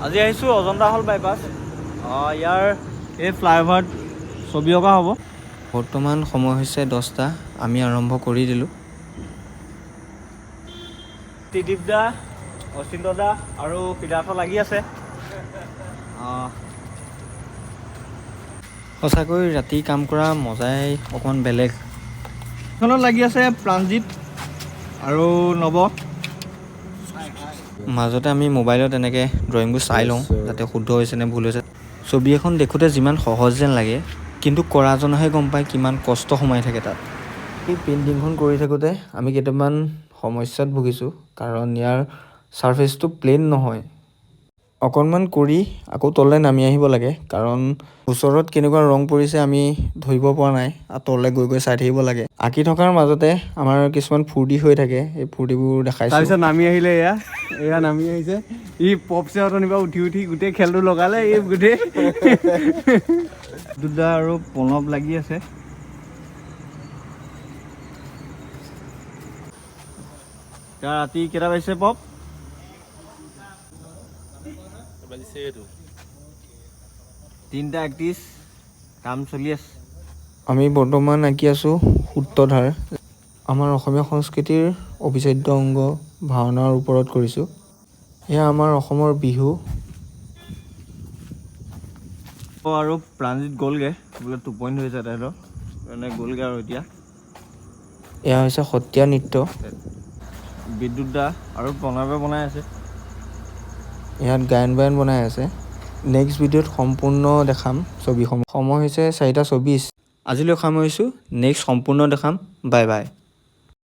আজি আহিছোঁ অজন্তা হল বাইপাছ। ইয়াৰ এই ফ্লাইঅভাৰত ছবি অঁকা হ'ব। বৰ্তমান সময় হৈছে 10টা। আমি আৰম্ভ কৰি দিলোঁ। ত্ৰিদীপ দা, অচিন্ত দা আৰু সিদ্ধাৰ্থ লাগি আছে। সঁচাকৈ ৰাতি কাম কৰা মজাই অকণমান বেলেগ। এইখনত লাগি আছে প্ৰাণজিৎ আৰু নৱ। মাজতে আমি মোবাইলত এনেকৈ ড্ৰয়িংবোৰ চাই লওঁ যাতে শুদ্ধ হৈছে নে ভুল হৈছে। ছবি এখন দেখোঁতে যিমান সহজ যেন লাগে, কিন্তু কৰাজনহে গম পায় কিমান কষ্ট সোমাই থাকে তাত। এই পেইণ্টিংখন কৰি থাকোঁতে আমি কেইটামান সমস্যাত ভুগিছোঁ, কাৰণ ইয়াৰ ছাৰ্ফেচটো প্লেইন নহয়। অকণমান কৰি আকৌ তললৈ নামি আহিব লাগে, কাৰণ ওচৰত কেনেকুৱা ৰং পৰিছে আমি ধৰিব পৰা নাই। তললৈ গৈ গৈ চাই থাকিব লাগে। আঁকি থকাৰ মাজতে আমাৰ কিছুমান ফূৰ্তি হৈ থাকে, এই ফূৰ্তিবোৰ দেখাইছোঁ। তাৰপিছত নামি আহিলে এয়া নামি আহিছে। ই পপছে অথনিবা উঠি গোটেই খেলটো লগালে। এই গোটেই দুদা আৰু প্ৰণৱ লাগি আছে। এতিয়া ৰাতি কেইটা বাজিছে পপ? 3:31। কাম চলি আছে। আমি বৰ্তমান আঁকি আছোঁ সূত্ৰধাৰ। আমাৰ অসমীয়া সংস্কৃতিৰ অবিচ্ছেদ্য অংগ ভাওনাৰ ওপৰত কৰিছোঁ। এয়া আমাৰ অসমৰ বিহু। আৰু প্ৰাণজিৎ গ'লগৈ, বোলে টোপনি ধৰিছে তেহেঁতৰ, মানে গ'লগৈ আৰু এতিয়া। এয়া হৈছে সত্ৰীয়া নৃত্য। বিদ্যুৎ দা আৰু প্ৰণৱে বনাই আছে। ইয়াত গায়ন বায়ন বনাই আছে। নেক্সট ভিডিঅ'ত সম্পূৰ্ণ দেখাম ছবিসমূহ। সময় হৈছে 4:24। আজিলৈ সামৰিছোঁ। নেক্সট সম্পূৰ্ণ দেখাম। Bye bye.